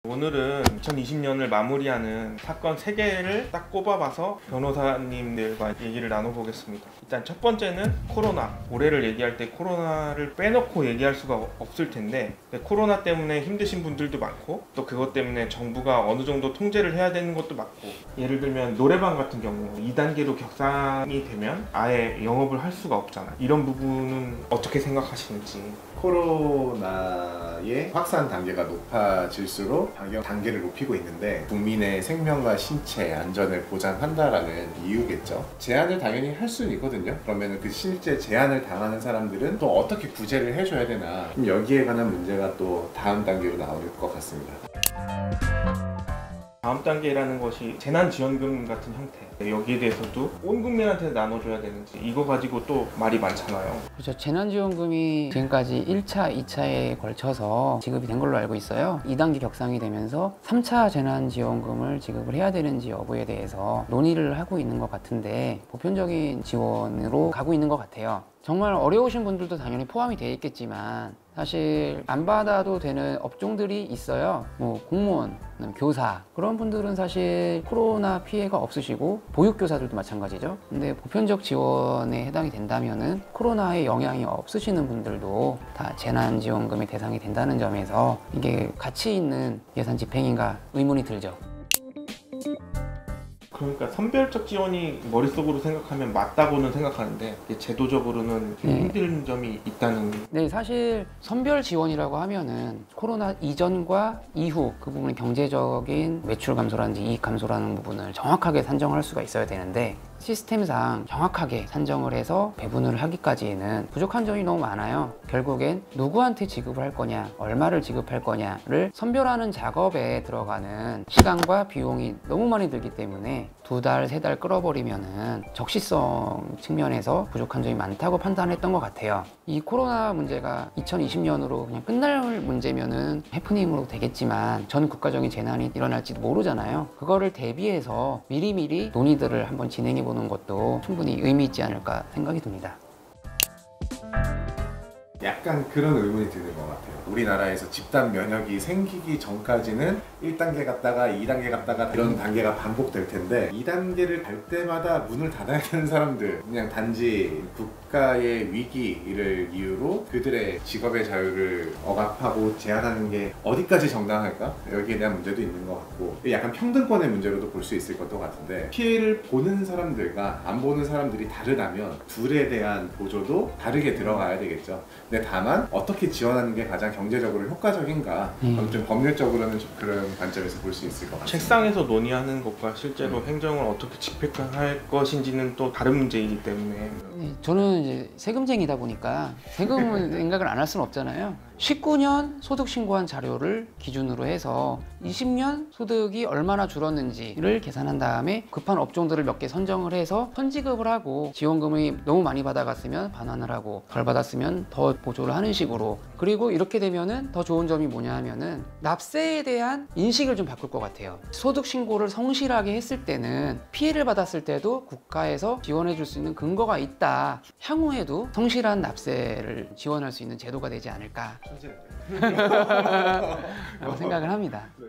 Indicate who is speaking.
Speaker 1: 오늘은 2020년을 마무리하는 사건 3개를 딱 꼽아봐서 변호사님들과 얘기를 나눠보겠습니다. 일단 첫 번째는 코로나. 올해를 얘기할 때 코로나를 빼놓고 얘기할 수가 없을 텐데 코로나 때문에 힘드신 분들도 많고 또 그것 때문에 정부가 어느 정도 통제를 해야 되는 것도 맞고, 예를 들면 노래방 같은 경우 2단계로 격상이 되면 아예 영업을 할 수가 없잖아. 이런 부분은 어떻게 생각하시는지.
Speaker 2: 코로나의 확산 단계가 높아질수록 방역 단계를 높이고 있는데 국민의 생명과 신체 안전을 보장한다라는 이유겠죠. 제한을 당연히 할 수는 있거든요. 그러면 그 실제 제한을 당하는 사람들은 또 어떻게 구제를 해줘야 되나, 여기에 관한 문제가 또 다음 단계로 나올 것 같습니다.
Speaker 1: 다음 단계라는 것이 재난지원금 같은 형태, 여기에 대해서도 온 국민한테 나눠줘야 되는지, 이거 가지고 또 말이 많잖아요.
Speaker 3: 그렇죠. 재난지원금이 지금까지 1차, 2차에 걸쳐서 지급이 된 걸로 알고 있어요. 2단계 격상이 되면서 3차 재난지원금을 지급을 해야 되는지 여부에 대해서 논의를 하고 있는 것 같은데 보편적인 지원으로 가고 있는 것 같아요. 정말 어려우신 분들도 당연히 포함이 되어 있겠지만 사실 안 받아도 되는 업종들이 있어요. 뭐 공무원, 교사, 그런 분들은 사실 코로나 피해가 없으시고 보육교사들도 마찬가지죠. 근데 보편적 지원에 해당이 된다면은 코로나에 영향이 없으시는 분들도 다 재난지원금의 대상이 된다는 점에서 이게 가치 있는 예산 집행인가 의문이 들죠.
Speaker 1: 그러니까 선별적 지원이 머릿속으로 생각하면 맞다고는 생각하는데 제도적으로는 힘든 점이 있다는.
Speaker 3: 네, 사실 선별 지원이라고 하면은 코로나 이전과 이후 그 부분은 경제적인 매출 감소라든지 이익 감소라는 부분을 정확하게 산정을 할 수가 있어야 되는데 시스템상 정확하게 산정을 해서 배분을 하기까지는 부족한 점이 너무 많아요. 결국엔 누구한테 지급을 할 거냐, 얼마를 지급할 거냐를 선별하는 작업에 들어가는 시간과 비용이 너무 많이 들기 때문에 2달, 3달 끌어버리면은 적시성 측면에서 부족한 점이 많다고 판단했던 것 같아요. 이 코로나 문제가 2020년으로 그냥 끝날 문제면은 해프닝으로 되겠지만 전 국가적인 재난이 일어날지도 모르잖아요. 그거를 대비해서 미리미리 논의들을 한번 진행해 보는 것도 충분히 의미 있지 않을까 생각이 듭니다.
Speaker 2: 약간 그런 의문이 드는 것 같아요. 우리나라에서 집단 면역이 생기기 전까지는 1단계 갔다가 2단계 갔다가 이런 단계가 반복될 텐데 2단계를 갈 때마다 문을 닫아야 되는 사람들, 그냥 단지 국가의 위기를 이유로 그들의 직업의 자유를 억압하고 제한하는 게 어디까지 정당할까? 여기에 대한 문제도 있는 것 같고, 약간 평등권의 문제로도 볼 수 있을 것도 같은데 피해를 보는 사람들과 안 보는 사람들이 다르다면 둘에 대한 보조도 다르게 들어가야 되겠죠. 근데 다만 어떻게 지원하는 게 가장 경제적으로 효과적인가, 좀 법률적으로는 좀 그런 관점에서 볼 수 있을 것 같습니다.
Speaker 1: 책상에서 논의하는 것과 실제로 행정을 어떻게 집행할 것인지는 또 다른 문제이기 때문에.
Speaker 3: 네, 저는 이제 세금쟁이다 보니까 세금을 생각을 안 할 수는 없잖아요. 19년 소득 신고한 자료를 기준으로 해서 20년 소득이 얼마나 줄었는지를 계산한 다음에 급한 업종들을 몇 개 선정을 해서 선지급을 하고, 지원금이 너무 많이 받아갔으면 반환을 하고 덜 받았으면 더 보조를 하는 식으로. 그리고 이렇게 되면은 더 좋은 점이 뭐냐 하면은 납세에 대한 인식을 좀 바꿀 것 같아요. 소득 신고를 성실하게 했을 때는 피해를 받았을 때도 국가에서 지원해 줄 수 있는 근거가 있다. 향후에도 성실한 납세를 지원할 수 있는 제도가 되지 않을까 라고 생각을 합니다.
Speaker 1: 네.